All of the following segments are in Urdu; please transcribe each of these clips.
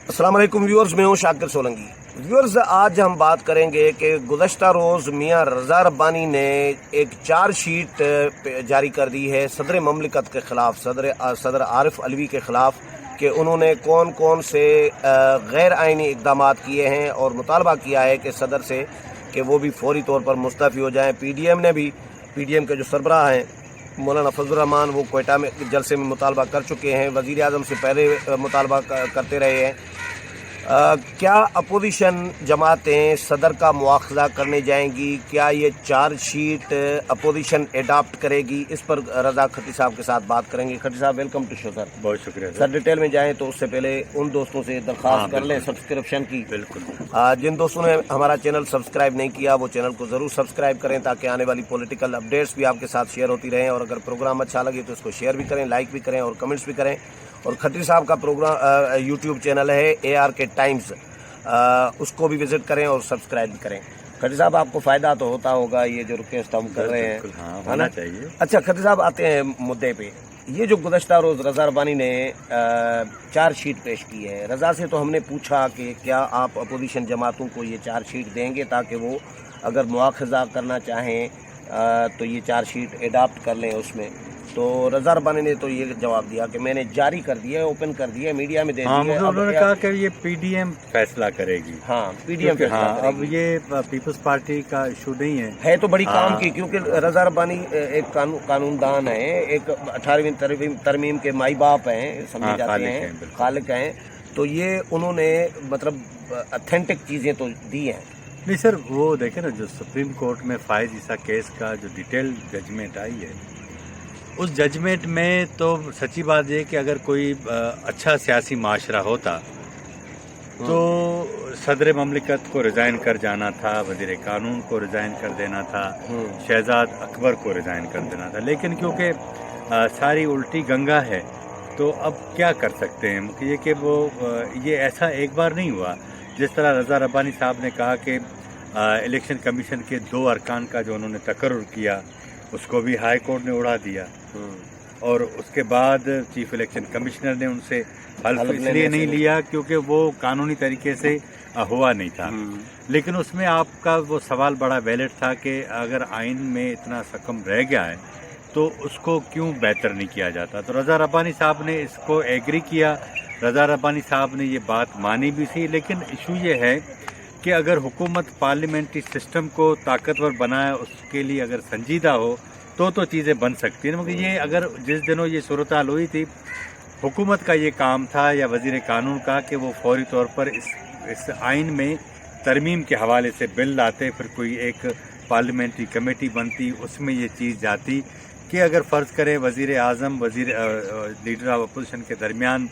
السلام علیکم ویورز، میں ہوں شاکر سولنگی۔ ویورز، آج ہم بات کریں گے کہ گزشتہ روز میاں رضا ربانی نے ایک چارج شیٹ جاری کر دی ہے صدر مملکت کے خلاف، صدر عارف علوی کے خلاف، کہ انہوں نے کون کون سے غیر آئینی اقدامات کیے ہیں اور مطالبہ کیا ہے کہ صدر سے کہ وہ بھی فوری طور پر مستعفی ہو جائیں۔ پی ڈی ایم کے جو سربراہ ہیں مولانا فضل الرحمان، وہ کوئٹہ میں جلسے میں مطالبہ کر چکے ہیں، وزیر اعظم سے پہلے مطالبہ کرتے رہے ہیں۔ کیا اپوزیشن جماعتیں صدر کا مواخذہ کرنے جائیں گی؟ کیا یہ چارج شیٹ اپوزیشن اڈاپٹ کرے گی؟ اس پر رضا کھٹی صاحب کے ساتھ بات کریں گے۔ کھٹی صاحب، ویلکم ٹو شو سر۔ بہت شکریہ سر۔ ڈیٹیل میں جائیں تو اس سے پہلے ان دوستوں سے درخواست کر لیں سبسکرپشن کی۔ بالکل، جن دوستوں نے ہمارا چینل سبسکرائب نہیں کیا وہ چینل کو ضرور سبسکرائب کریں تاکہ آنے والی پولیٹیکل اپڈیٹس بھی آپ کے ساتھ شیئر ہوتی رہیں، اور اگر پروگرام اچھا لگے تو اس کو شیئر بھی کریں، لائک بھی کریں اور کمنٹس بھی کریں۔ اور کھٹی صاحب کا پروگرام یوٹیوب چینل ہے ARK ٹائمز، اس کو بھی وزٹ کریں اور سبسکرائب بھی کریں۔ کھٹی صاحب، آپ کو فائدہ تو ہوتا ہوگا یہ جو ریکویسٹ ہم کر رہے ہیں؟ ہونا چاہیے۔ اچھا کھٹی صاحب، آتے ہیں مدعے پہ۔ یہ جو گزشتہ روز رضا ربانی نے چارج شیٹ پیش کی ہے، رضا سے تو ہم نے پوچھا کہ کیا آپ اپوزیشن جماعتوں کو یہ چارج شیٹ دیں گے تاکہ وہ اگر مواخذہ کرنا چاہیں تو یہ چارج شیٹ اڈاپٹ کر لیں اس میں؟ تو رضا ربانی نے تو یہ جواب دیا کہ میں نے جاری کر دیا ہے، اوپن کر دیا ہے، میڈیا میں دے دیا ہے۔ انہوں نے کہا کہ یہ پی ڈی ایم فیصلہ کرے گی۔ ہاں، پی ڈی ایم فیصلہ کرے گی۔ اب یہ پیپلز پارٹی کا ایشو نہیں ہے تو بڑی کام کی، کیونکہ رضا ربانی ایک قانون دان ہیں، ایک 18ویں ترمیم کے مائی باپ ہیں، سمجھے جاتے ہیں، خالق ہیں۔ تو یہ انہوں نے مطلب اتھینٹک چیزیں تو دی ہیں۔ نہیں سر، وہ دیکھیں نا، جو سپریم کورٹ میں فائز عیسیٰ کیس کا جو ڈیٹیل ججمنٹ آئی ہے، اس ججمنٹ میں تو سچی بات یہ کہ اگر کوئی اچھا سیاسی معاشرہ ہوتا تو صدر مملکت کو ریزائن کر جانا تھا، وزیر قانون کو ریزائن کر دینا تھا، شہزاد اکبر کو ریزائن کر دینا تھا، لیکن کیونکہ ساری الٹی گنگا ہے تو اب کیا کر سکتے ہیں یہ کہ وہ یہ ایسا ایک بار نہیں ہوا۔ جس طرح رضا ربانی صاحب نے کہا کہ الیکشن کمیشن کے 2 ارکان کا جو انہوں نے تقرر کیا اس کو بھی ہائی کورٹ نے اڑا دیا، اور اس کے بعد چیف الیکشن کمشنر نے ان سے حلف اس لیے نہیں لیا کیونکہ وہ قانونی طریقے سے ہوا نہیں تھا۔ لیکن اس میں آپ کا وہ سوال بڑا ویلڈ تھا کہ اگر آئین میں اتنا سکم رہ گیا ہے تو اس کو کیوں بہتر نہیں کیا جاتا۔ تو رضا ربانی صاحب نے اس کو ایگری کیا، رضا ربانی صاحب نے یہ بات مانی بھی تھی، لیکن ایشو یہ ہے کہ اگر حکومت پارلیمنٹری سسٹم کو طاقتور بنائے، اس کے لیے اگر سنجیدہ ہو تو چیزیں بن سکتی ہیں۔ مگر یہ اگر جس دنوں یہ صورتحال ہوئی تھی، حکومت کا یہ کام تھا یا وزیر قانون کا کہ وہ فوری طور پر اس آئین میں ترمیم کے حوالے سے بل لاتے، پھر کوئی ایک پارلیمنٹری کمیٹی بنتی، اس میں یہ چیز جاتی کہ اگر فرض کریں وزیر اعظم لیڈر آف اپوزیشن کے درمیان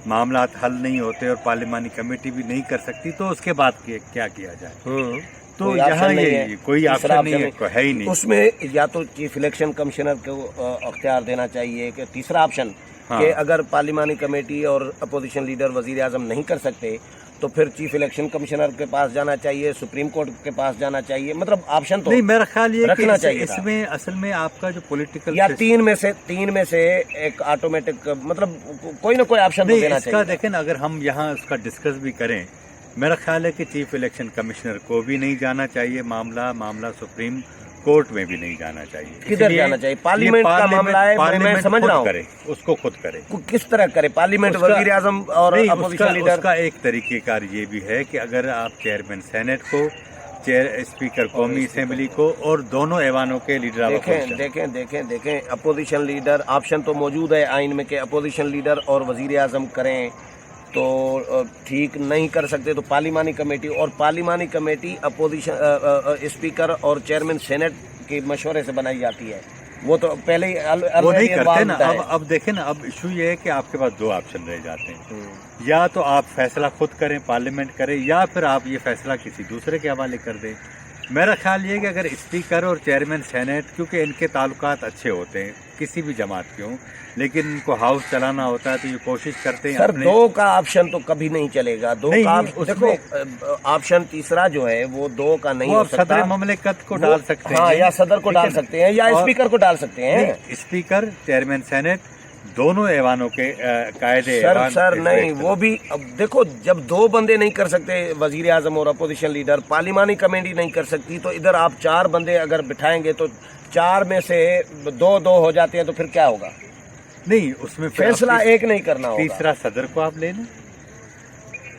معاملات حل نہیں ہوتے اور پارلیمانی کمیٹی بھی نہیں کر سکتی تو اس کے بعد کیا کیا جائے؟ تو یہاں یہ کوئی آپشن نہیں ہے ہی نہیں۔ اس میں یا تو چیف الیکشن کمشنر کو اختیار دینا چاہیے کہ تیسرا آپشن کہ اگر پارلیمانی کمیٹی اور اپوزیشن لیڈر وزیر اعظم نہیں کر سکتے تو پھر چیف الیکشن کمشنر کے پاس جانا چاہیے، سپریم کورٹ کے پاس جانا چاہیے۔ مطلب آپشن تو نہیں، میرا خیال یہ رکھنا چاہیے۔ اس میں اصل میں آپ کا جو پولیٹیکل یا تین میں سے ایک آٹومیٹک، مطلب کوئی نہ کوئی آپشن تو دینا چاہیے۔ دیکھیں اگر ہم یہاں اس کا ڈسکس بھی کریں، میرا خیال ہے کہ چیف الیکشن کمشنر کو بھی نہیں جانا چاہیے، معاملہ سپریم کورٹ میں بھی نہیں جانا چاہیے۔ کدھر جانا چاہیے؟ پارلیمنٹ کا معاملہ ہے، میں سمجھ رہا ہوں، اس کو خود کرے۔ کس طرح کرے پارلیمنٹ؟ وزیر اعظم اور اپوزیشن لیڈر کا ایک طریقہ کار یہ بھی ہے کہ اگر آپ چیئرمین سینٹ کو، اسپیکر قومی اسمبلی کو اور دونوں ایوانوں کے لیڈر دیکھیں اپوزیشن لیڈر آپشن تو موجود ہے آئین میں کہ اپوزیشن لیڈر اور وزیر اعظم کریں، تو ٹھیک نہیں کر سکتے تو پارلیمانی کمیٹی اپوزیشن اسپیکر اور چیئرمین سینٹ کے مشورے سے بنائی جاتی ہے۔ وہ تو پہلے ہی وہ نہیں کرتے نا۔ اب دیکھیں نا، اب ایشو یہ ہے کہ آپ کے پاس 2 آپشن رہ جاتے ہیں، یا تو آپ فیصلہ خود کریں، پارلیمنٹ کرے، یا پھر آپ یہ فیصلہ کسی دوسرے کے حوالے کر دیں۔ میرا خیال یہ کہ اگر اسپیکر اور چیئرمین سینٹ، کیونکہ ان کے تعلقات اچھے ہوتے ہیں کسی بھی جماعت کے ہوں، لیکن ان کو ہاؤس چلانا ہوتا ہے تو یہ کوشش کرتے ہیں۔ سر 2 کا آپشن تو کبھی نہیں چلے گا۔ 2 کا دیکھو، آپشن تیسرا جو ہے وہ 2 کا نہیں ہو سکتا۔ صدر مملکت کو ڈال سکتے ہیں، یا صدر کو ڈال سکتے ہیں، یا اسپیکر کو ڈال سکتے ہیں۔ اسپیکر، چیئرمین سینٹ دونوں ایوانوں کے قائدے سر ایوان سر ایک نہیں، ایک وہ بھی اب دیکھو، جب دو بندے نہیں کر سکتے، وزیر اعظم اور اپوزیشن لیڈر، پارلیمانی کمیٹی نہیں کر سکتی، تو ادھر آپ 4 بندے اگر بٹھائیں گے تو 4 میں سے 2 ہو جاتے ہیں، تو پھر کیا ہوگا؟ نہیں، اس میں پھر فیصلہ آپ ایک نہیں کرنا ہوگا، تیسرا صدر کو آپ لے لیں،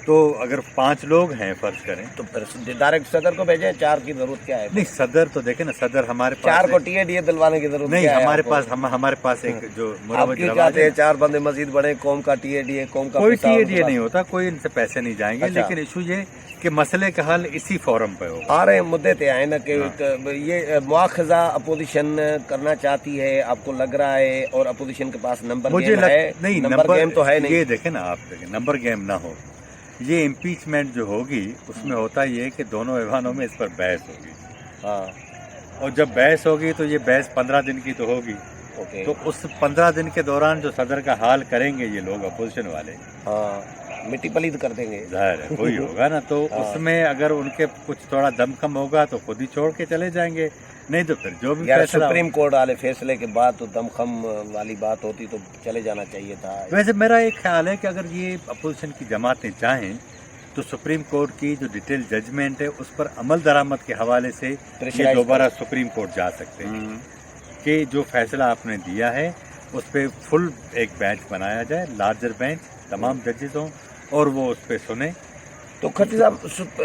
تو اگر 5 لوگ ہیں فرض کریں، تو پھر ڈائریکٹ صدر کو بھیجیں، 4 کی ضرورت کیا ہے؟ نہیں صدر تو دیکھیں نا، صدر ہمارے 4 پاس کو ٹی اے ڈی اے دلوانے کی ضرورت نہیں، کیا ہے؟ ہمارے پاس ایک جو آپ مروج کیوں رواج چاہتے ہے، ہیں 4 بندے مزید بڑھے؟ قوم کا ٹی اے ڈی اے، قوم کا کوئی پیسہ ٹی اے ان ڈی کے اے پاس نہیں ہوتا، کوئی ان سے پیسے نہیں جائیں گے، اچھا۔ لیکن ایشو یہ کہ مسئلے کا حل اسی فورم پہ ہوگا۔ آ رہے ہیں مدے تے آئے نا کہ یہ مواخذہ اپوزیشن کرنا چاہتی ہے، آپ کو لگ رہا ہے، اور اپوزیشن کے پاس نمبر مجھے گیم ہے؟ نہیں، نمبر گیم تو ہے نہیں۔ یہ دیکھیں نا، آپ دیکھیں نمبر گیم نہ ہو، یہ امپیچمنٹ جو ہوگی اس میں ہوتا یہ کہ دونوں ایوانوں میں اس پر بحث ہوگی، ہاں، اور جب بحث ہوگی تو یہ بحث 15 دن کی تو ہوگی، اوکے، تو اس 15 دن کے دوران جو صدر کا حال کریں گے یہ لوگ اپوزیشن والے، ہاں، مٹی پلید کر دیں گے، ظاہر ہے وہی ہوگا نا، تو اس میں اگر ان کے کچھ تھوڑا دم کم ہوگا تو خود ہی چھوڑ کے چلے جائیں گے، نہیں تو پھر جو بھی یار فیصلہ سپریم کورٹ والے فیصلے کے بعد تو دم خم والی بات ہوتی تو چلے جانا چاہیے تھا۔ ویسے میرا ایک خیال ہے کہ اگر یہ اپوزیشن کی جماعتیں چاہیں تو سپریم کورٹ کی جو ڈیٹیل ججمنٹ ہے اس پر عمل درآمد کے حوالے سے یہ Pressurize دوبارہ سپریم کورٹ جا سکتے ہیں کہ جو فیصلہ آپ نے دیا ہے اس پہ فل ایک بینچ بنایا جائے، لارجر بینچ، تمام ججز ہوں اور وہ اس پہ سنیں۔ تو کھٹی صاحب،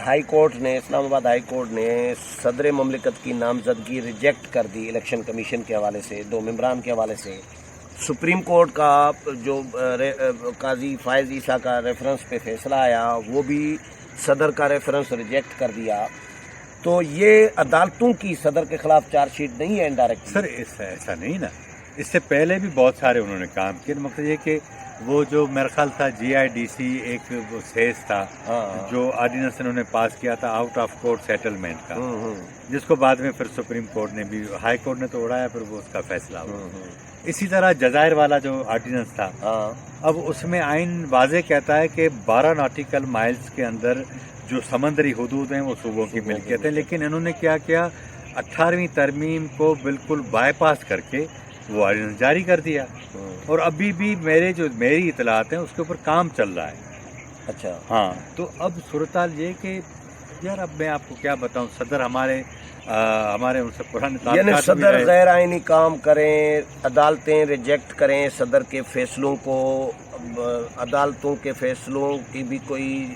ہائی کورٹ نے، اسلام آباد ہائی کورٹ نے صدر مملکت کی نامزدگی ریجیکٹ کر دی الیکشن کمیشن کے حوالے سے، 2 ممبران کے حوالے سے۔ سپریم کورٹ کا جو قاضی فائز عیسیٰ کا ریفرنس پہ فیصلہ آیا، وہ بھی صدر کا ریفرنس ریجیکٹ کر دیا، تو یہ عدالتوں کی صدر کے خلاف چارج شیٹ نہیں ہے انڈائریکٹ؟ سر ایسا نہیں نا، اس سے پہلے بھی بہت سارے انہوں نے کام کیے، مقصد یہ کہ وہ جو میرا خیال تھا جی آئی ڈی سی ایک سیز تھا جو آرڈیننس انہوں نے پاس کیا تھا آؤٹ آف کورٹ سیٹلمنٹ کا، جس کو بعد میں پھر سپریم کورٹ نے بھی، ہائی کورٹ نے تو اڑایا، پھر وہ اس کا فیصلہ ہوا۔ اسی طرح جزائر والا جو آرڈیننس تھا، اب اس میں آئین واضح کہتا ہے کہ 12 ناٹیکل مائلز کے اندر جو سمندری حدود ہیں وہ صوبوں کی ملکیت ہے، لیکن انہوں نے کیا کیا، 18ویں ترمیم کو بالکل بائی پاس کر کے وہ آرڈیننس جاری کر دیا، اور ابھی بھی میری اطلاعات ہیں اس کے اوپر کام چل رہا ہے۔ اچھا، ہاں، تو اب صورتحال یہ کہ یار اب میں آپ کو کیا بتاؤں، صدر ہمارے ان سے پرانے یعنی تعلقات بھی صدر رہے۔ غیر آئینی کام کریں، عدالتیں ریجیکٹ کریں صدر کے فیصلوں کو، عدالتوں کے فیصلوں کی بھی کوئی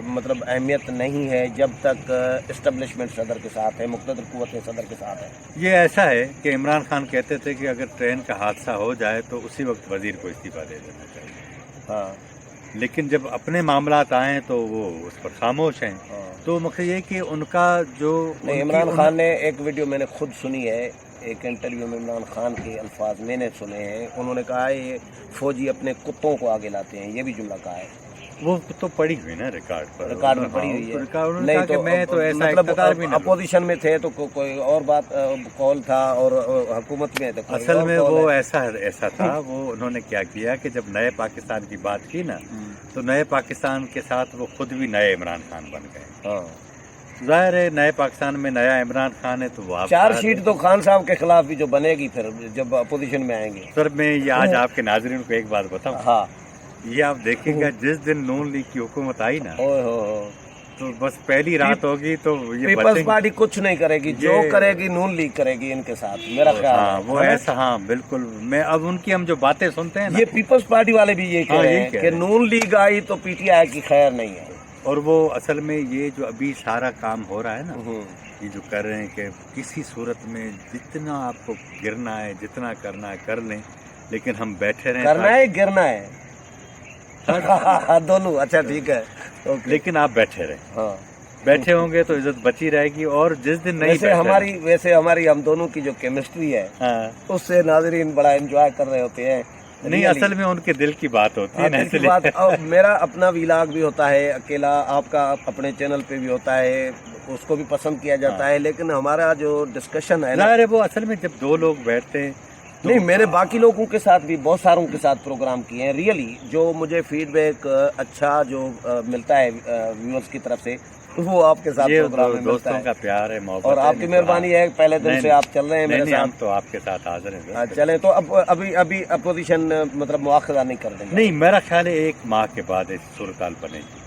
مطلب اہمیت نہیں ہے جب تک اسٹیبلشمنٹ صدر کے ساتھ ہے، مقتدر قوتیں صدر کے ساتھ ہے۔ یہ ایسا ہے کہ عمران خان کہتے تھے کہ اگر ٹرین کا حادثہ ہو جائے تو اسی وقت وزیر کو استعفیٰ دے دینا چاہیے، ہاں، لیکن جب اپنے معاملات آئیں تو وہ اس پر خاموش ہیں۔ تو مقصد یہ کہ ان کا جو نہیں، عمران خان نے ایک ویڈیو میں نے خود سنی ہے، ایک انٹرویو میں عمران خان کے الفاظ میں نے سنے ہیں، انہوں نے کہا ہے یہ فوجی اپنے کتوں کو آگے لاتے ہیں، یہ بھی جملہ کہا ہے، وہ تو پڑی ہوئی نا ریکارڈ پر، ریکارڈ میں پڑی ہوئی ہے۔ انہوں نے کہا کہ میں تو ایسا مطلب اقتدار بھی نہ لوں۔ اپوزیشن میں تھے تو کوئی اور بات قول تھا، اور حکومت میں تھے اصل میں وہ ایسا تھا، وہ انہوں نے کیا کیا کہ جب نئے پاکستان کی بات کی نا تو نئے پاکستان کے ساتھ وہ خود بھی نئے عمران خان بن گئے۔ ظاہر ہے نئے پاکستان میں نیا عمران خان ہے تو وہ آپ چارج شیٹ تو خان صاحب کے خلاف بھی جو بنے گی پھر جب اپوزیشن میں آئیں گے۔ سر میں یہ آج آپ کے ناظرین کو ایک بات بتاؤں، ہاں، یہ آپ دیکھیں گا جس دن نون لیگ کی حکومت آئی نا اوہ، تو بس پہلی رات ہوگی تو یہ پیپلز پارٹی کچھ نہیں کرے گی، جو کرے گی نون لیگ کرے گی ان کے ساتھ، میرا خیال ہاں ہے وہ ایسا، ہاں بالکل، میں اب ان کی ہم جو باتیں سنتے ہیں نا، یہ پیپلز پارٹی والے بھی یہ کہہ رہے ہیں کہ نون لیگ آئی تو پی ٹی آئی کی خیر نہیں ہے، اور وہ اصل میں یہ جو ابھی سارا کام ہو رہا ہے نا، یہ جو کر رہے ہیں کہ کسی صورت میں جتنا آپ کو گرنا ہے، جتنا کرنا ہے کر لیں، لیکن ہم بیٹھے رہیں، کرنا ہے گرنا ہے دونوں، اچھا ٹھیک ہے، لیکن آپ بیٹھے رہیں، ہاں، بیٹھے ہوں گے تو عزت بچی رہے گی، اور جس دن نہیں ویسے ہماری ہم دونوں کی جو کیمسٹری ہے اس سے ناظرین بڑا انجوائے کر رہے ہوتے ہیں، نہیں اصل میں ان کے دل کی بات ہوتی ہے نا، میرا اپنا ویلاگ بھی ہوتا ہے اکیلا، آپ کا اپنے چینل پہ بھی ہوتا ہے، اس کو بھی پسند کیا جاتا ہے، لیکن ہمارا جو ڈسکشن ہے نا، وہ اصل میں جب 2 لوگ بیٹھتے ہیں، نہیں میرے باقی لوگوں کے ساتھ بھی بہت ساروں کے ساتھ پروگرام کیے ہیں، ریئلی جو مجھے فیڈ بیک اچھا جو ملتا ہے ویورز کی طرف سے، وہ آپ کے ساتھ یہ پروگرام میں ملتا دوستوں ہے. کا پیار ہے، محبت اور ہے. آپ کی مہربانی ہے، پہلے دن سے آپ چل رہے ہیں میرے نہیں، ہم ساتھ. تو آپ کے ساتھ حاضر ہیں. چلیں تو ابھی اپوزیشن مطلب مواخذہ نہیں کر دیں گے؟ نہیں، میرا خیال ہے 1 ماہ کے بعد اس صورتحال بنے گی.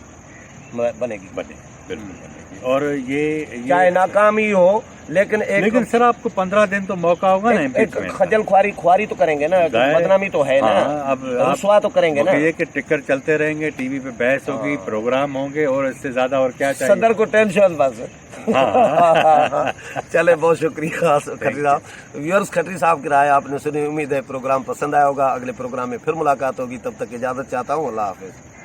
بنے گی. بالکل بنے گی. اور یہ چاہے ناکامی ہو لیکن لیکن سر آپ کو 15 دن تو موقع ہوگا نا ایک خجل خواری تو کریں گے نا، بدنامی تو ہے نا، اب رسوا تو کریں گے نا. یہ کہ ٹکر چلتے رہیں گے، ٹی وی پہ بحث ہوگی، پروگرام ہوں گے، اور اس سے زیادہ اور کیا چاہیے. صدر کو ٹینشن بس. چلے بہت شکریہ کھٹری صاحب. ویورز، کھٹری صاحب کی رائے آپ نے سنی، امید ہے پروگرام پسند آیا ہوگا. اگلے پروگرام میں پھر ملاقات ہوگی، تب تک اجازت چاہتا ہوں. اللہ حافظ.